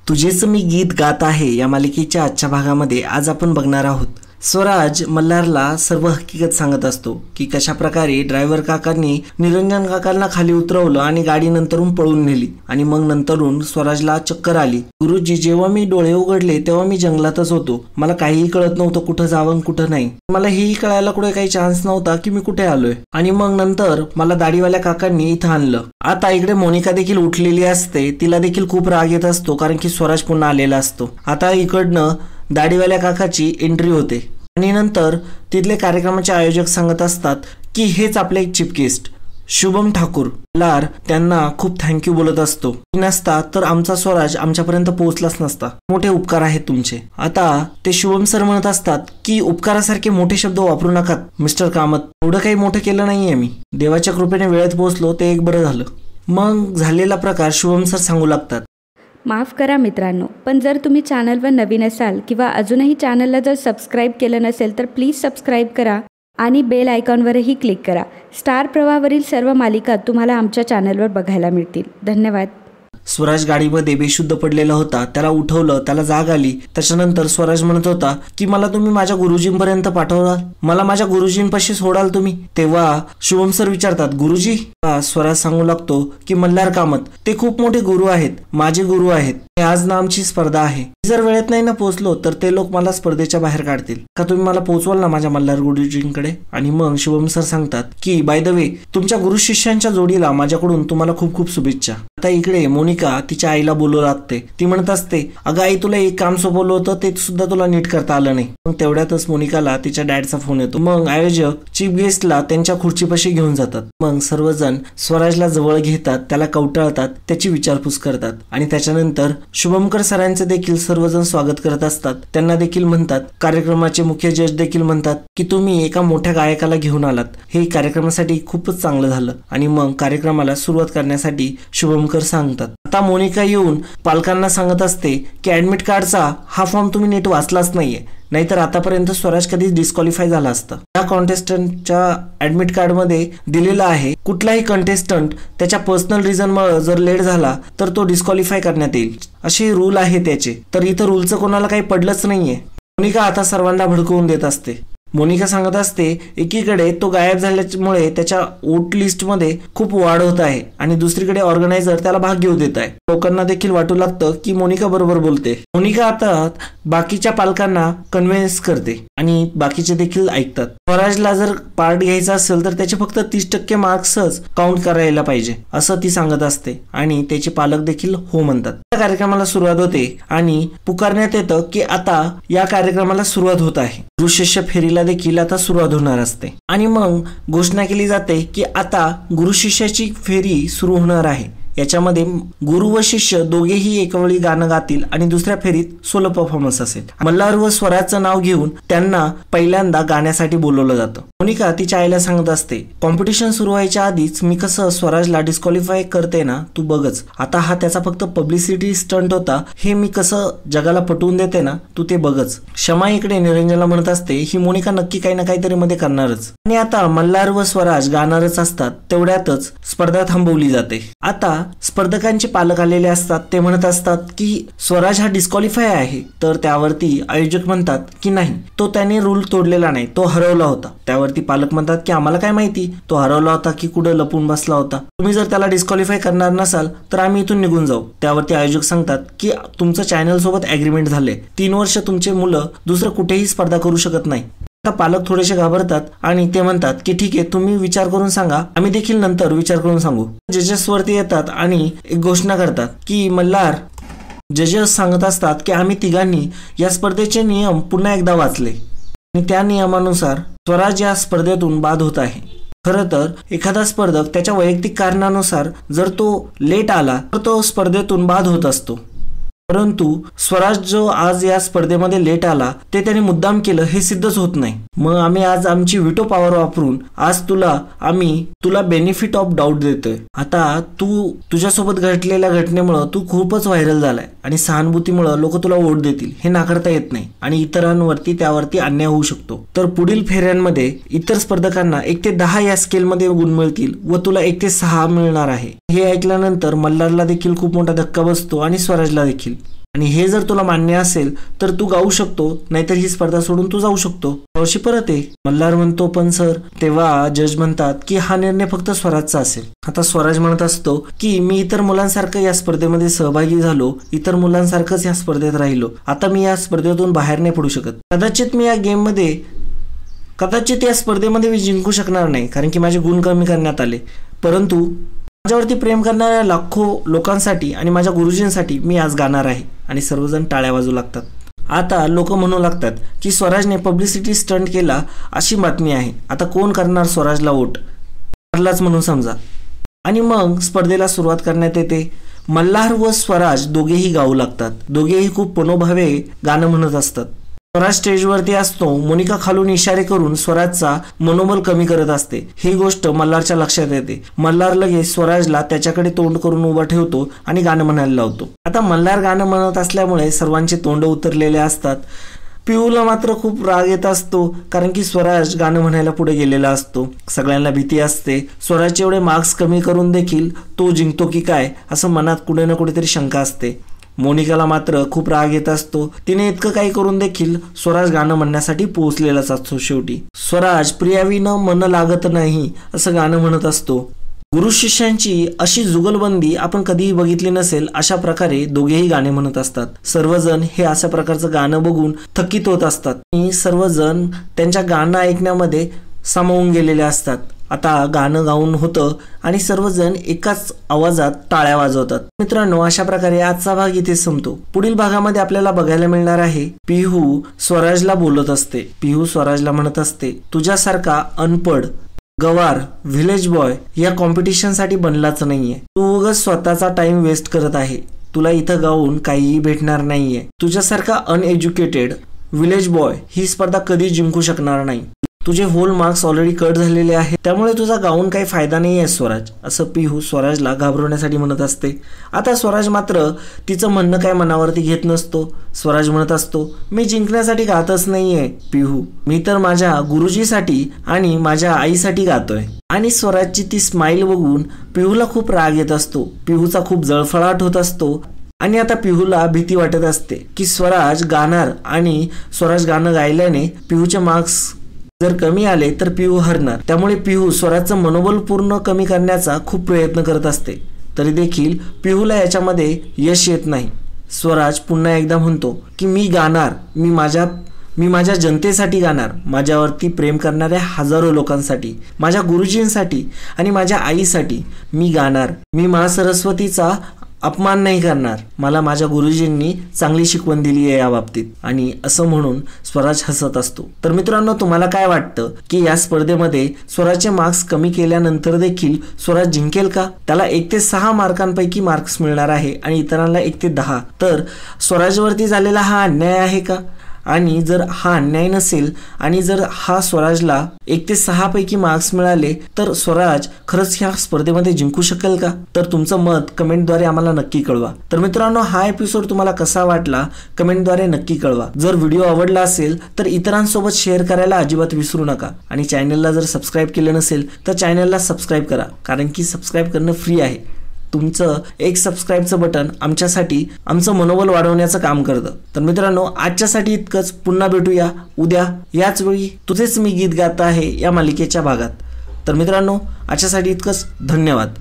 तुझेच मी गीत गात आहे या मालिकेच्या आजच्या भागामध्ये आज आपण बघणार आहोत स्वराज मल्हारला सर्व हकीकत सांगत असतो की कशा प्रकारे ड्रायव्हर काकांनी निरंजन काकांना खाली उतरवलं आणि गाडी नंतरून पळून नेली आणि मग नंतरून स्वराजला चक्कर आली। गुरुजी, जेव्हा मी डोळे उघडले तेव्हा मी जंगलातच होतो। मला काहीही कळत नव्हतं कुठं जावं कुठं नाही। मला हेही कळायला कुठे काही चान्स नव्हता की मी कुठे आलोय। आणि मग नंतर मला दाढीवाल्या काकांनी इथं आणलं। आता इकडे मोनिका देखील उठलेली असते, तिला देखील खूप राग येत असतो कारण की स्वराज पुन्हा आलेला असतो। आता इकडनं दाढीवाल्या काकाची एंट्री होते आणि नंतर तिथले कार्यक्रमाचे आयोजक सांगत असतात की हेच आपले एक चीफ गेस्ट शुभम ठाकूर। मल्हार त्यांना खूप थँक्यू बोलत असतो, नसता तर आमचा स्वराज आमच्यापर्यंत पोहोचलाच नसता, मोठे उपकार आहेत तुमचे। आता ते शुभम सर म्हणत असतात की उपकारासारखे मोठे शब्द वापरू नका मिस्टर कामत, एवढं काही मोठं केलं नाहीये मी, देवाच्या कृपेने वेळेत पोहोचलो ते एक बरं झालं। मग झालेला प्रकार शुभम सर सांगू लागतात। माफ करा मित्रांनो, पण जर तुम्ही चॅनलवर नवीन असाल किंवा अजूनही चॅनलला जर सबस्क्राईब केलं नसेल तर प्लीज सबस्क्राईब करा आणि बेल आयकॉनवरही क्लिक करा। स्टार प्रवाहावरील सर्व मालिका तुम्हाला आमच्या चॅनलवर बघायला मिळतील। धन्यवाद। स्वराज गाडीमध्ये बेशुद्ध पडलेला होता, त्याला उठवलं, त्याला जाग आली। त्याच्यानंतर स्वराज म्हणत होता की मला तुम्ही माझ्या गुरुजींपर्यंत पाठवलाल, मला माझ्या गुरुजींपाशी सोडाल तुम्ही। तेव्हा शुभम सर विचारतात गुरुजी? स्वराज सांगू लागतो की मल्हार कामत ते खूप मोठे गुरु आहेत, माझे गुरु आहेत। आज ना आमची स्पर्धा आहे, जर वेळेत नाही ना पोहोचलो तर ते लोक मला स्पर्धेच्या बाहेर काढतील, का तुम्ही मला पोहोचवाल ना माझ्या मल्हार गुरुजींकडे? आणि मग शुभम सर सांगतात की बाय द वे तुमच्या गुरु शिष्यांच्या जोडीला माझ्याकडून तुम्हाला खूप खूप शुभेच्छा। आता इकडे मोनिका तिच्या आईला बोलू लागते, ती म्हणत असते अगं आई तुला एक काम सोपवलं होतं ते सुद्धा तुला नीट करता आलं नाही। मग तेवढ्यातच मोनिकाला तिच्या डॅडचा फोन येतो। मग आयोजक चीफ गेस्टला त्यांच्या खुर्चीपाशी घेऊन जातात। मग सर्वजण स्वराजला जवळ घेतात, त्याला कवटाळतात, त्याची विचारपूस करतात आणि त्याच्यानंतर शुभमकर सरांचे देखील सर्वजण स्वागत करत असतात। त्यांना देखील म्हणतात, कार्यक्रमाचे मुख्य जज देखील म्हणतात की तुम्ही एका मोठ्या गायकाला घेऊन आलात, हे कार्यक्रमासाठी खूपच चांगलं झालं। आणि मग कार्यक्रमाला सुरुवात करण्यासाठी शुभमकर सांगतात। आता मोनिका येऊन पालकांना सांगत असते की ऍडमिट कार्डचा हा फॉर्म तुम्ही नीट वाचलाच नाहीये, नाहीतर आतापर्यंत स्वराज कधीच डिस्क्वालिफाय झाला असता। या कॉन्टेस्टंटच्या ऍडमिट कार्ड मध्ये दिलेलं आहे कुठलाही कंटेस्टंट त्याच्या पर्सनल रिझन मुळे जर लेट झाला तर तो डिस्क्वालिफाय करण्यात येईल, असे रूल आहे त्याचे। तर इथं रूलचं कोणाला काही पडलंच नाहीये। मोनिका आता सर्वांना भडकवून देत असते। मोनिका सांगत असते एकीकडे तो गायब झाल्यामुळे त्याच्या वोट लिस्ट मध्ये खूप वाढ होत आहे आणि दुसरीकडे ऑर्गनायझर त्याला भाग घेऊ देत आहे। लोकांना देखील वाटू लागतं की मोनिका बरोबर बोलते। मोनिका आता बाकीच्या पालकांना कन्व्हिन्स करते आणि बाकीचे देखील ऐकतात। स्वराजला जर पार्ट घ्यायचा असेल तर त्याचे फक्त 30% मार्क्सच काउंट करायला पाहिजे असं ती सांगत असते आणि त्याचे पालक देखील हो म्हणतात। या कार्यक्रमाला सुरुवात होते आणि पुकारण्यात येतं की आता या कार्यक्रमाला सुरुवात होत आहे। गुरु शिष्य फेरीला देखील आता सुरुवात होणार असते आणि मग घोषणा केली जाते की आता गुरु शिष्याची फेरी सुरू होणार आहे। याच्यामध्ये गुरु व शिष्य दोघेही एका वेळी गाणं गातील आणि दुसऱ्या फेरीत सोलो परफॉर्मन्स असेल। मल्हार व स्वराजचं नाव घेऊन त्यांना पहिल्यांदा गाण्यासाठी बोलवलं जातं। मोनिका तिच्या आईला सांगत असते कॉम्पिटिशन सुरू व्हायच्या आधीच मी कसं स्वराजला डिस्क्वालिफाय करते ना, तू बघच। आता हा त्याचा फक्त पब्लिसिटी स्टंट होता, हे मी कसं जगाला पटवून देते ना, तू ते बघच। क्षमा इकडे निरंजनला म्हणत असते ही मोनिका नक्की काही ना काहीतरी मध्ये करणारच। आणि आता मल्हार व स्वराज गाणारच असतात, तेवढ्यातच स्पर्धा थांबवली जाते। आता स्पर्धकांचे पालक आलेले असतात, ते म्हणत असतात की स्वराज हा डिस्क्वालिफाय आहे। तर त्यावरती आयोजक म्हणतात की नाही, तो त्याने रूल तोडलेला नाही, तो हरवला होता। त्यावरती पालक म्हणतात की आम्हाला काय माहिती तो हरवला होता की कुठं लपून बसला होता, तुम्ही जर त्याला डिस्क्वालिफाय करणार नसाल तर आम्ही इथून निघून जाऊ। त्यावरती आयोजक सांगतात की तुमचं चॅनल सोबत ऍग्रीमेंट झाले, 3 वर्ष तुमचे मुलं दुसरं कुठेही स्पर्धा करू शकत नाही। पालक थोडेसे घाबरतात आणि ते म्हणतात की ठीक आहे, तुम्ही विचार करून सांगा, आम्ही देखील नंतर विचार करून सांगू। जजेस वरती येतात आणि एक घोषणा करतात की मल्हार जजेस सांगत असतात की आम्ही तिघांनी या स्पर्धेचे नियम पुन्हा एकदा वाचले आणि त्या नियमानुसार स्वराज या स्पर्धेतून बाद होत आहे। खरं तर एखादा स्पर्धक त्याच्या वैयक्तिक कारणानुसार जर तो लेट आला तर तो स्पर्धेतून बाद होत असतो, परंतु स्वराज जो आज या स्पर्धेमध्ये लेट आला ते त्याने मुद्दाम केलं हे सिद्धच होत नाही। मग आम्ही आज आमची व्हिटो पॉवर वापरून आज आम्ही तुला बेनिफिट ऑफ डाऊट देतोय। आता तुझ्यासोबत घडलेल्या घटनेमुळे तू खूपच व्हायरल झालाय आणि सहानुभूतीमुळे लोक तुला वोट देतील हे नाकारता येत नाही आणि इतरांवरती त्यावरती अन्याय होऊ शकतो। तर पुढील फेऱ्यांमध्ये इतर स्पर्धकांना 1 ते 10 या स्केलमध्ये गुण मिळतील व तुला 1 ते 6 मिळणार आहे। हे ऐकल्यानंतर मल्हारला देखील खूप मोठा धक्का बसतो आणि स्वराजला देखील। आणि हे जर तुला मान्य असेल तर तू गाऊ शकतो, नाहीतर ही स्पर्धा सोडून तू जाऊ शकतो. मावशी परत ये. मल्हार म्हणतो पण सर. तेव्हा जज म्हणतात की हा निर्णय फक्त स्वराजचा असेल. आता स्वराज म्हणत असतो की मी इतर मुलांसारखं या स्पर्धेमध्ये सहभागी झालो, इतर मुलांसारखंच या स्पर्धेत राहिलो. आता मी या स्पर्धेतून बाहेर नाही पडू शकत. कदाचित या स्पर्धेमध्ये मी जिंकू शकणार नाही, कारण की माझे गुण कमी करण्यात आले. परंतु माझ्यावरती प्रेम करणाऱ्या लाखो लोकांसाठी आणि माझ्या गुरुजींसाठी मी आज गाणार आहे. आणि सर्वजण टाळ्या वाजवू लागतात. आता लोक म्हणू लागतात की स्वराजने पब्लिसिटी स्टंट केला अशी बातमी आहे. आता कोण करणार स्वराजला वोट? ठरलाच म्हणून समजा. आणि मग स्पर्धेला सुरुवात करण्यात येते. मल्हार व स्वराज दोघेही गाऊ लागतात. दोघेही खूप मनोभावे गाणं म्हणत असतात. स्वराज स्टेजवरती असतो. मोनिका खालून इशारे करून स्वराजचा मनोबल कमी करत असते. ही गोष्ट मल्हारच्या लक्षात येते. मल्हार लगेच स्वराजला त्याच्याकडे तोंड करून उभा ठेवतो आणि गाणं म्हणायला लावतो. आता मल्हार गाणं म्हणत असल्यामुळे सर्वांचे तोंड उतरलेले असतात. पिहूला मात्र खूप राग येत असतो, कारण की स्वराज गाणं म्हणायला पुढे गेलेला असतो. सगळ्यांना भीती असते. स्वराजचे एवढे मार्क्स कमी करून देखील तो जिंकतो की काय असं मनात कुठे ना कुठेतरी शंका असते. मोनिकाला मात्र खूप राग येत असतो. तिने इतकं काही करून देखील स्वराज गाणं म्हणण्यासाठी पोहोचलेलाच असतो. शेवटी स्वराज प्रियावीनं मन लागत नाही असं गाणं म्हणत असतो. गुरु शिष्यांची अशी जुगलबंदी आपण कधीही बघितली नसेल. अशा प्रकारे दोघेही गाणे म्हणत असतात. सर्वजण हे अशा प्रकारचं गाणं बघून थकीत होत असतात आणि सर्वजण त्यांच्या गाणं ऐकण्यामध्ये सामावून गेलेले असतात. आता गाणं गाऊन होतं आणि सर्वजण एकाच आवाजात टाळ्या वाजवतात. मित्रांनो, अशा प्रकारे आजचा भाग इथे संपतो. पुढील भागामध्ये आपल्याला बघायला मिळणार आहे पिहू स्वराजला बोलत असते. पिहू स्वराजला म्हणत असते, तुझ्यासारखा अनपढ गवार व्हिलेज बॉय या कॉम्पिटिशन साठी बनलाच नाहीये. तू उगाच स्वतःचा टाइम वेस्ट करत आहे. तुला इथं गाऊन काहीही भेटणार नाहीये. तुझ्यासारखा अनएज्युकेटेड व्हिलेज बॉय ही स्पर्धा कधी जिंकू शकणार नाही. तुझे होल मार्क्स ऑलरेडी कट झालेले आहेत, त्यामुळे तुझा गाऊन काही फायदा नाही आहे स्वराज, असं पिहू स्वराजला घाबरवण्यासाठी म्हणत असते. आता स्वराज मात्र तिचं म्हणणं काय मनावरती घेत नसतो. स्वराज म्हणत असतो, मी जिंकण्यासाठी गातच नाहीये पिहू, मी तर माझ्या गुरुजीसाठी आणि माझ्या आईसाठी गातोय. आणि स्वराजची ती स्माइल बघून पिहूला खूप राग येत असतो. पिहूचा खूप जळफळाट होत असतो आणि आता पिहूला भीती वाटत असते की स्वराज गाणार आणि स्वराज गाणं गायल्याने पिहूचे मार्क्स जर कमी आले तर पिहू हरणार. त्यामुळे पिहू स्वराजचं मनोबल पूर्ण कमी करण्याचा खूप प्रयत्न करत असते. तरी देखील पिहूला याच्यामध्ये यश येत नाही. स्वराज पुन्हा एकदा म्हणतो की मी गाणार, मी माझ्या जनतेसाठी गाणार, माझ्यावरती प्रेम करणाऱ्या हजारो लोकांसाठी, माझ्या गुरुजींसाठी आणि माझ्या आईसाठी मी गाणार. मी माँ सरस्वतीचा अपमान नाही करणार. मला माझ्या गुरुजींनी चांगली शिकवण दिली आहे या बाबतीत. आणि असं म्हणून स्वराज हसत असतो. तर मित्रांनो, तुम्हाला काय वाटतं की या स्पर्धेमध्ये स्वराजचे मार्क्स कमी केल्यानंतर देखील स्वराज जिंकेल का? त्याला 1 ते 6 मार्कांपैकी मार्क्स मिळणार आहे आणि इतरांना 1 ते 10. तर स्वराजवरती झालेला हा अन्याय आहे का? आणि जर हा अन्याय नसेल आणि जर हा स्वराजला 1 ते 6 पैकी मार्क्स मिळाले तर स्वराज खरंच ह्या स्पर्धेमध्ये जिंकू शकेल का? तर तुमचं मत कमेंटद्वारे आम्हाला नक्की कळवा. तर मित्रांनो, हा एपिसोड तुम्हाला कसा वाटला कमेंटद्वारे नक्की कळवा. जर व्हिडिओ आवडला असेल तर इतरांसोबत शेअर करायला अजिबात विसरू नका. आणि चॅनलला जर सबस्क्राईब केलं नसेल तर चॅनलला सबस्क्राईब करा, कारण की सबस्क्राईब करणं फ्री आहे. तुमचं एक सबस्क्राईबचं बटन आमच्यासाठी आमचं मनोबल वाढवण्याचं काम करतं. तर मित्रांनो, आजच्यासाठी इतकंच. पुन्हा भेटूया उद्या याच वेळी तुझेच मी गीत गात आहे या मालिकेच्या भागात. तर मित्रांनो, आजच्यासाठी इतकंच. धन्यवाद.